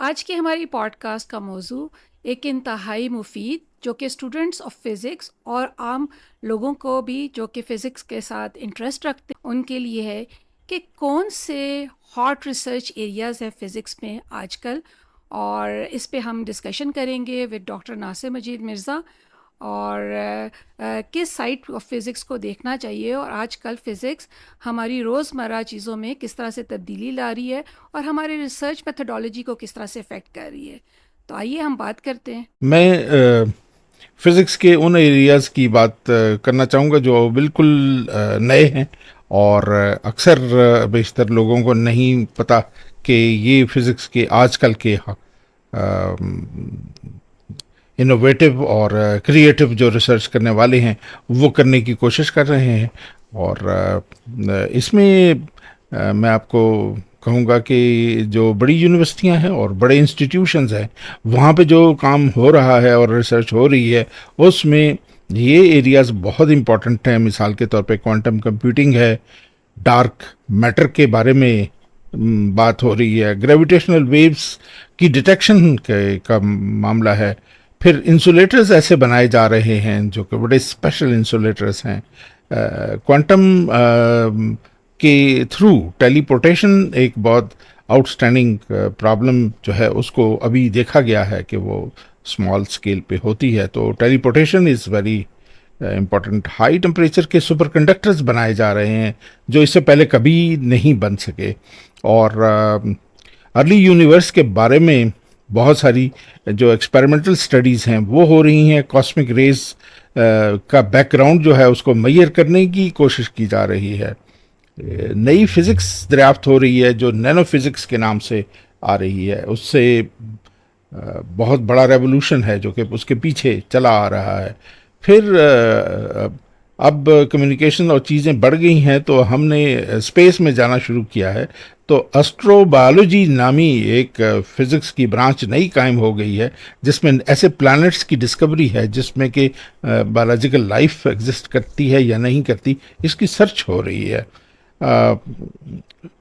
आज की हमारी पॉडकास्ट का मौजू एक इंतहाई मुफीद जो कि स्टूडेंट्स ऑफ फ़िज़िक्स और आम लोगों को भी जो कि फ़िज़िक्स के साथ इंटरेस्ट रखते हैं उनके लिए है कि कौन से हॉट रिसर्च एरियाज़ हैं फ़िज़िक्स में आजकल। और इस पे हम डिस्कशन करेंगे विद डॉक्टर नासिर मजीद मिर्ज़ा और किस साइड ऑफ फ़िज़िक्स को देखना चाहिए और आजकल फ़िज़िक्स हमारी रोज़मर्रा चीज़ों में किस तरह से तब्दीली ला रही है और हमारे रिसर्च मेथडोलॉजी को किस तरह से अफेक्ट कर रही है। तो आइए हम बात करते हैं। मैं फिज़िक्स के उन एरियाज़ की बात करना चाहूँगा जो बिल्कुल नए हैं और अक्सर बेशतर लोगों को नहीं पता कि ये फिज़िक्स के आजकल के इनोवेटिव और क्रिएटिव जो रिसर्च करने वाले हैं वो करने की कोशिश कर रहे हैं। और इसमें मैं आपको कहूँगा कि जो बड़ी यूनिवर्सिटियां हैं और बड़े इंस्टीट्यूशंस हैं वहाँ पे जो काम हो रहा है और रिसर्च हो रही है उसमें ये एरियाज़ बहुत इम्पॉर्टेंट हैं। मिसाल के तौर पे क्वांटम कंप्यूटिंग है, डार्क मैटर के बारे में बात हो रही है, ग्रेविटेशनल वेव्स की डिटेक्शन का मामला है। फिर इंसुलेटर्स ऐसे बनाए जा रहे हैं जो कि बड़े स्पेशल इंसुलेटर्स हैं। क्वांटम के थ्रू टेलीपोर्टेशन एक बहुत आउटस्टैंडिंग प्रॉब्लम जो है उसको अभी देखा गया है कि वो स्मॉल स्केल पे होती है। तो teleportation is very important. High temperature के सुपर कंडक्टर्स बनाए जा रहे हैं जो इससे पहले कभी नहीं बन सके। और अर्ली यूनिवर्स के बारे में बहुत सारी जो एक्सपेरिमेंटल स्टडीज़ हैं वो हो रही हैं। कॉस्मिक रेज का बैकग्राउंड जो है उसको मैयर करने की कोशिश की जा रही है। नई फिज़िक्स दरियाफ्त हो रही है जो नैनो फिज़िक्स के नाम से आ रही है। उससे बहुत बड़ा रेवोल्यूशन है जो कि उसके पीछे चला आ रहा है। फिर अब कम्युनिकेशन और चीज़ें बढ़ गई हैं तो हमने स्पेस में जाना शुरू किया है। तो एस्ट्रोबायोलॉजी नामी एक फिज़िक्स की ब्रांच नई कायम हो गई है जिसमें ऐसे प्लैनेट्स की डिस्कवरी है जिसमें कि बायोलॉजिकल लाइफ एग्जिस्ट करती है या नहीं करती, इसकी सर्च हो रही है।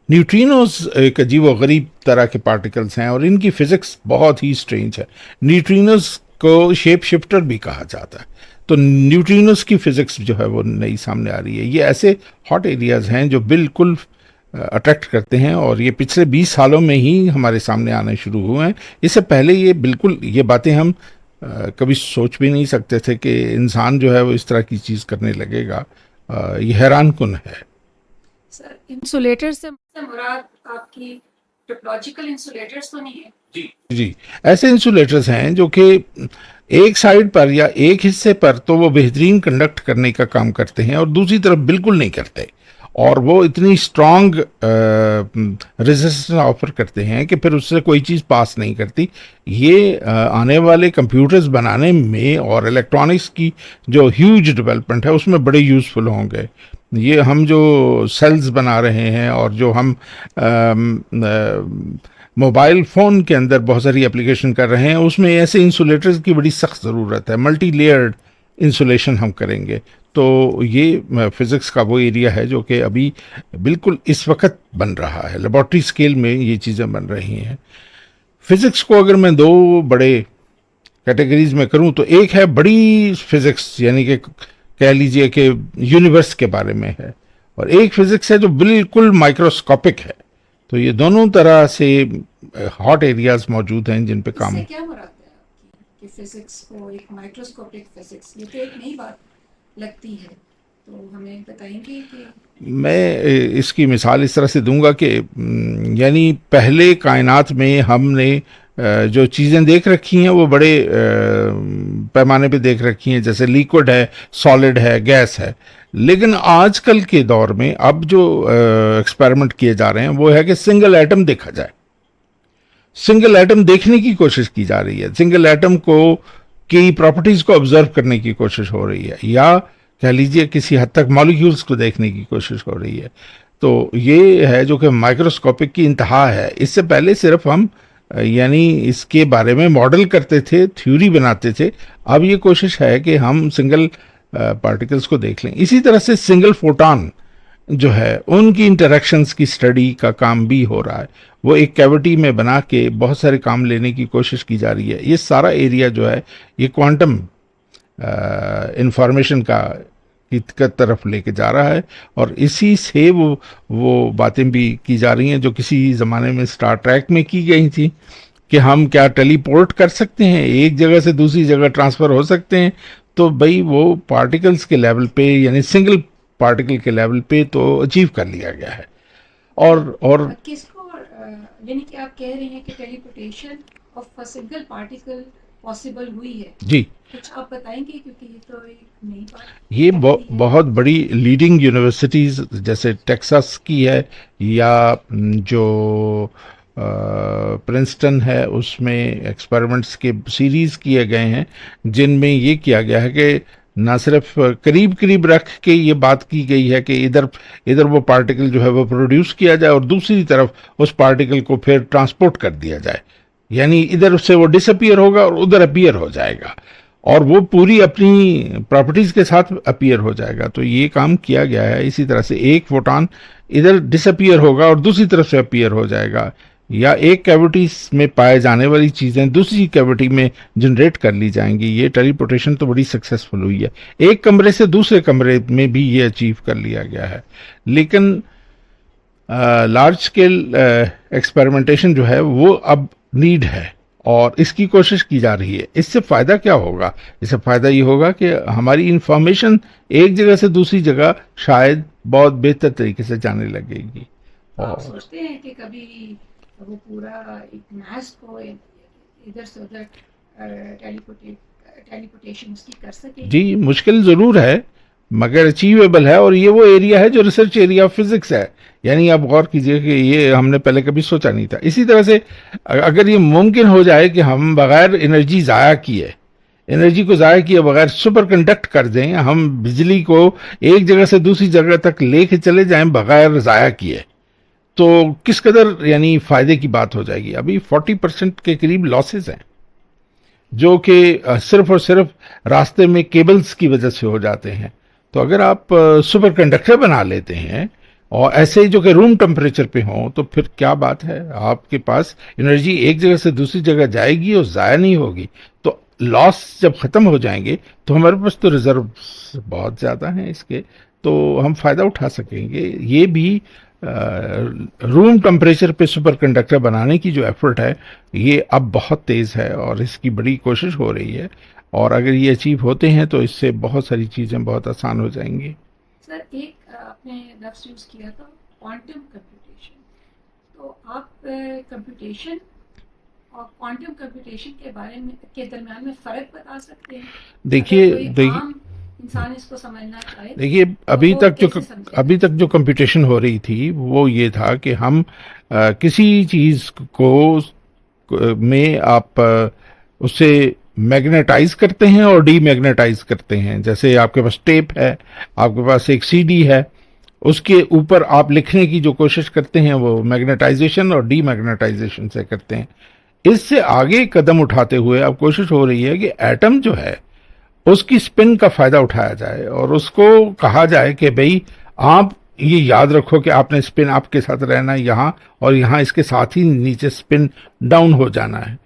न्यूट्रिनोज एक अजीब व गरीब तरह के पार्टिकल्स हैं और इनकी फिज़िक्स बहुत ही स्ट्रेंज है। न्यूट्रिनोज को शेप शिफ्टर भी कहा जाता है। तो न्यूट्रिनोज की फिज़िक्स जो है वो नई सामने आ रही है। ये ऐसे हॉट एरियाज़ हैं जो बिल्कुल अट्रैक्ट करते हैं और ये पिछले 20 सालों में ही हमारे सामने आने शुरू हुए हैं। इससे पहले ये बिल्कुल ये बातें हम कभी सोच भी नहीं सकते थे कि इंसान जो है वो इस तरह की चीज़ करने लगेगा। ये हैरान कुन है। सर, इंसुलेटर से मुराद आपकी टोपोलॉजिकल इंसुलेटर्स तो नहीं है? जी, ऐसे इंसुलेटर्स हैं जो कि एक साइड पर या एक हिस्से पर तो वो बेहतरीन कंडक्ट करने का काम करते हैं और दूसरी तरफ बिल्कुल नहीं करते। और वो इतनी स्ट्रॉन्ग रेजिस्टेंस ऑफर करते हैं कि फिर उससे कोई चीज़ पास नहीं करती। ये आने वाले कंप्यूटर्स बनाने में और इलेक्ट्रॉनिक्स की जो ह्यूज डेवलपमेंट है उसमें बड़े यूज़फुल होंगे। ये हम जो सेल्स बना रहे हैं और जो हम मोबाइल फ़ोन के अंदर बहुत सारी एप्लीकेशन कर रहे हैं उसमें ऐसे इंसुलेटर्स की बड़ी सख्त ज़रूरत है। मल्टी लेयर्ड इंसुलेशन हम करेंगे। तो ये फिज़िक्स का वो एरिया है जो कि अभी बिल्कुल इस वक्त बन रहा है। लेबॉर्ट्री स्केल में ये चीज़ें बन रही हैं। फिज़िक्स को अगर मैं दो बड़े कैटेगरीज में करूं तो एक है बड़ी फिज़िक्स यानी कि कह लीजिए कि यूनिवर्स के बारे में है, और एक फिज़िक्स है जो बिल्कुल माइक्रोस्कोपिक है। तो ये दोनों तरह से हॉट एरियाज मौजूद हैं जिन पे काम। इससे क्या मुराद है आपकी कि फिजिक्स को एक माइक्रोस्कोपिक फिजिक्स, ये तो एक नई बात लगती है, तो हमें बताएंगे कि मैं इसकी मिसाल इस तरह से दूंगा कि यानी पहले कायनात में हमने जो चीज़ें देख रखी हैं वो बड़े पैमाने पे देख रखी हैं, जैसे लिक्विड है, सॉलिड है, गैस है। लेकिन आजकल के दौर में अब जो एक्सपेरिमेंट किए जा रहे हैं वो है कि सिंगल एटम देखा जाए। सिंगल एटम देखने की कोशिश की जा रही है। सिंगल एटम को की प्रॉपर्टीज को ऑब्जर्व करने की कोशिश हो रही है, या कह लीजिए किसी हद तक मॉलिक्यूल्स को देखने की कोशिश हो रही है। तो ये है जो कि माइक्रोस्कोपिक की इंतहा है। इससे पहले सिर्फ हम यानी इसके बारे में मॉडल करते थे, थ्योरी बनाते थे। अब ये कोशिश है कि हम सिंगल पार्टिकल्स को देख लें। इसी तरह से सिंगल फोटॉन जो है उनकी इंटरेक्शंस की स्टडी का काम भी हो रहा है। वो एक कैविटी में बना के बहुत सारे काम लेने की कोशिश की जा रही है। ये सारा एरिया जो है ये क्वांटम इंफॉर्मेशन की तरफ लेके जा रहा है, और इसी से वो बातें भी की जा रही हैं जो किसी ज़माने में स्टार ट्रैक में की गई थी कि हम क्या टेलीपोर्ट कर सकते हैं, एक जगह से दूसरी जगह ट्रांसफ़र हो सकते हैं। तो भाई वो पार्टिकल्स के लेवल पे, यानी सिंगल पार्टिकल के लेवल पे तो अचीव कर लिया गया है। और किसको यानी कि आप कह रहे हैं कि teleportation of a single particle possible हुई है? जी, कुछ आप बताएंगे, क्योंकि ये तो एक नई बात ये है। बहुत बड़ी लीडिंग यूनिवर्सिटीज़ जैसे टेक्सास की है, या जो प्रिंसटन है, उसमें एक्सपेरिमेंट्स के सीरीज़ किए गए हैं जिनमें ये किया गया है कि ना सिर्फ करीब करीब रख के ये बात की गई है कि इधर इधर वो पार्टिकल जो है वो प्रोड्यूस किया जाए और दूसरी तरफ उस पार्टिकल को फिर ट्रांसपोर्ट कर दिया जाए, यानी इधर से वो डिसअपियर होगा और उधर अपीयर हो जाएगा, और वो पूरी अपनी प्रॉपर्टीज के साथ अपीयर हो जाएगा। तो ये काम किया गया है। इसी तरह से एक फोटॉन इधर डिसअपियर होगा और दूसरी तरफ से अपीयर हो जाएगा, या एक कैविटी में पाए जाने वाली चीज़ें दूसरी कैविटी में जनरेट कर ली जाएंगी। ये टेलीपोर्टेशन तो बड़ी सक्सेसफुल हुई है। एक कमरे से दूसरे कमरे में भी ये अचीव कर लिया गया है। लेकिन लार्ज स्केल एक्सपेरिमेंटेशन जो है वो अब नीड है और इसकी कोशिश की जा रही है। इससे फ़ायदा क्या होगा? इससे फ़ायदा ये होगा कि हमारी इंफॉर्मेशन एक जगह से दूसरी जगह शायद बहुत बेहतर तरीके से जाने लगेगी। आप सोचते हैं कि कभी वो पूरा एक मैस को इधर से उधर टेलीपोर्टेशन उसकी कर सके? जी, मुश्किल ज़रूर है मगर अचीवेबल है, और ये वो एरिया है जो रिसर्च एरिया ऑफ फिजिक्स है। यानी आप गौर कीजिए कि ये हमने पहले कभी सोचा नहीं था। इसी तरह से अगर ये मुमकिन हो जाए कि हम बगैर एनर्जी ज़ाया किए, एनर्जी को ज़ाया किए बगैर सुपर कंडक्ट कर दें, हम बिजली को एक जगह से दूसरी जगह तक लेके चले जाएं बगैर ज़ाया किए, तो किस कदर यानी फ़ायदे की बात हो जाएगी। अभी 40% के करीब लॉसेस हैं जो कि सिर्फ और सिर्फ रास्ते में केबल्स की वजह से हो जाते हैं। तो अगर आप सुपर कंडक्टर बना लेते हैं और ऐसे जो कि रूम टेम्परेचर पे हों, तो फिर क्या बात है, आपके पास एनर्जी एक जगह से दूसरी जगह जाएगी और ज़ाया नहीं होगी। तो लॉस जब ख़त्म हो जाएंगे तो हमारे पास तो रिजर्व बहुत ज़्यादा हैं इसके, तो हम फ़ायदा उठा सकेंगे। ये भी रूम टेम्परेचर पे सुपर कंडक्टर बनाने की जो एफर्ट है ये अब बहुत तेज़ है और इसकी बड़ी कोशिश हो रही है, और अगर ये अचीव होते हैं तो इससे बहुत सारी चीज़ें बहुत आसान हो जाएंगी। सर, एक आपने लफ्ज़ यूज़ किया था क्वांटम कंप्यूटेशन, तो आप कंप्यूटेशन और क्वांटम कंप्यूटेशन के बारे में के दरमियान में फ़र्क बता सकते हैं? देखिए आम इंसान इसको समझना चाहे देखिए तो अभी वो तक कैसे समझेगा? अभी तक जो कंप्यूटेशन हो रही थी वो ये था कि हम किसी चीज़ को में आप उसे मैग्नेटाइज करते हैं और डीमैग्नेटाइज करते हैं। जैसे आपके पास टेप है, आपके पास एक सीडी है, उसके ऊपर आप लिखने की जो कोशिश करते हैं वो मैग्नेटाइजेशन और डीमैग्नेटाइजेशन से करते हैं। इससे आगे कदम उठाते हुए अब कोशिश हो रही है कि एटम जो है उसकी स्पिन का फायदा उठाया जाए और उसको कहा जाए कि भाई आप ये याद रखो कि आपने स्पिन आपके साथ रहना है यहाँ, और यहाँ इसके साथ ही नीचे स्पिन डाउन हो जाना है।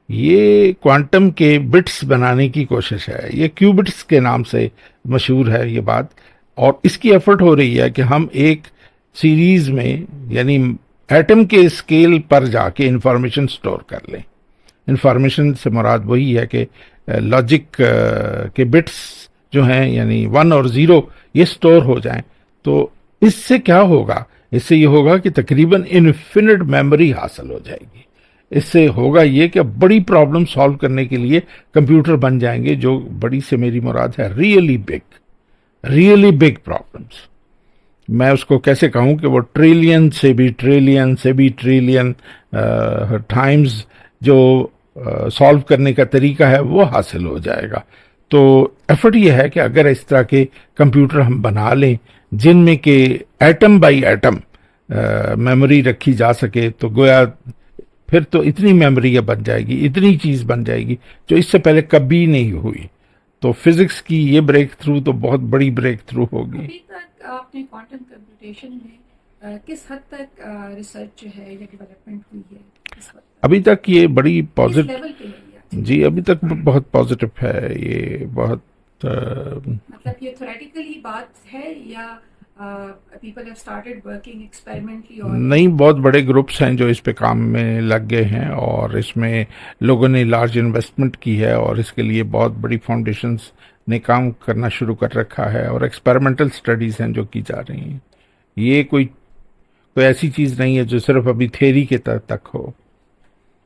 ये क्वांटम के बिट्स बनाने की कोशिश है। ये क्यूबिट्स के नाम से मशहूर है ये बात, और इसकी एफर्ट हो रही है कि हम एक सीरीज में यानी एटम के स्केल पर जाके इंफॉर्मेशन स्टोर कर लें। इंफॉर्मेशन से मुराद वही है कि लॉजिक के बिट्स जो हैं यानी 1 और 0 ये स्टोर हो जाएं। तो इससे क्या होगा? इससे ये होगा कि तकरीबन इन्फिनिट मेमोरी हासिल हो जाएगी। इससे होगा ये कि बड़ी प्रॉब्लम सॉल्व करने के लिए कंप्यूटर बन जाएंगे, जो बड़ी से मेरी मुराद है रियली बिग प्रॉब्लम्स। मैं उसको कैसे कहूँ कि वो ट्रिलियन से भी ट्रिलियन टाइम्स जो सॉल्व करने का तरीका है वो हासिल हो जाएगा। तो एफर्ट ये है कि अगर इस तरह के कंप्यूटर हम बना लें जिनमें कि एटम बाई एटम मेमोरी रखी जा सके, तो गोया फिर तो इतनी मेमोरी बन जाएगी, इतनी चीज़ बन जाएगी जो इससे पहले कभी नहीं हुई। तो फिज़िक्स की ये ब्रेक थ्रू तो बहुत बड़ी ब्रेक थ्रू होगी। अभी तक आपने क्वांटम कंप्यूटेशन में किस हद तक रिसर्च जो है या डेवलपमेंट हुई है, किस हद तक, अभी तक ये बड़ी किस पॉजिटिव, लेवल पे है ये actually? जी अभी तक बहुत पॉजिटिव है ये, बहुत मतलब ये थ्योरेटिकली बात है या people have started working experimentally on नहीं, बहुत बड़े ग्रुप्स हैं जो इस पे काम में लग गए हैं और इसमें लोगों ने लार्ज इन्वेस्टमेंट की है और इसके लिए बहुत बड़ी फाउंडेशंस ने काम करना शुरू कर रखा है और एक्सपेरिमेंटल स्टडीज़ हैं जो की जा रही हैं। ये कोई ऐसी चीज़ नहीं है जो सिर्फ अभी थ्योरी के तक हो।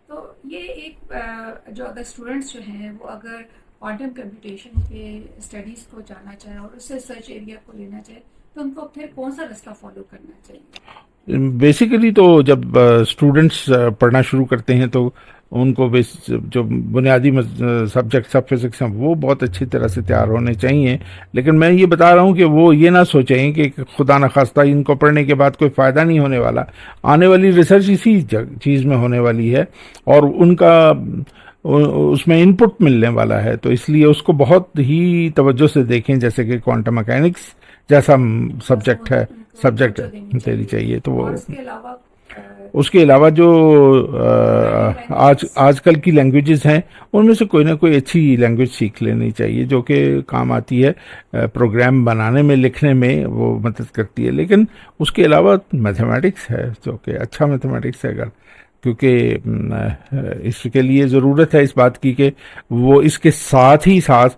तो ये एक जो अगर स्टूडेंट्स जो हैं वो अगर क्वांटम कंप्यूटेशन के स्टडीज़ को जानना चाहें और उससे रिसर्च एरिया को लेना चाहें तो उनको फिर कौन सा रास्ता फॉलो करना चाहिए? बेसिकली तो जब स्टूडेंट्स पढ़ना शुरू करते हैं तो उनको जो बुनियादी सब्जेक्ट सब फिज़िक्स हैं वो बहुत अच्छी तरह से तैयार होने चाहिए। लेकिन मैं ये बता रहा हूँ कि वो ये ना सोचें कि खुदा न खास्ता इनको पढ़ने के बाद कोई फ़ायदा नहीं होने वाला। आने वाली रिसर्च इसी चीज़ में होने वाली है और उनका उसमें इनपुट मिलने वाला है, तो इसलिए उसको बहुत ही तवज्जो से देखें। जैसे कि क्वांटम मैकेनिक्स जैसा सब्जेक्ट है, सब्जेक्ट देनी चाहिए। तो वो उसके अलावा जो आजकल की लैंग्वेजेस हैं उनमें से कोई ना कोई अच्छी लैंग्वेज सीख लेनी चाहिए जो कि काम आती है, प्रोग्राम बनाने में, लिखने में वो मदद करती है। लेकिन उसके अलावा मैथमेटिक्स है जो कि अच्छा मैथमेटिक्स है, अगर क्योंकि इसके लिए ज़रूरत है इस बात की कि वो इसके साथ ही साथ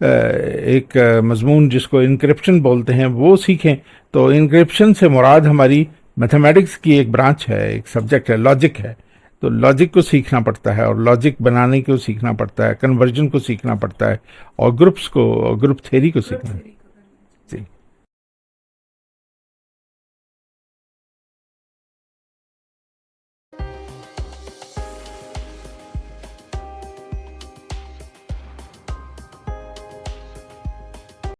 एक मजमून जिसको इनक्रिप्शन बोलते हैं वो सीखें। तो इनक्रिप्शन से मुराद हमारी मैथमेटिक्स की एक ब्रांच है, एक सब्जेक्ट है, लॉजिक है। तो लॉजिक को सीखना पड़ता है और लॉजिक बनाने को सीखना पड़ता है, कन्वर्जन को सीखना पड़ता है और ग्रुप थ्योरी को सीखना है।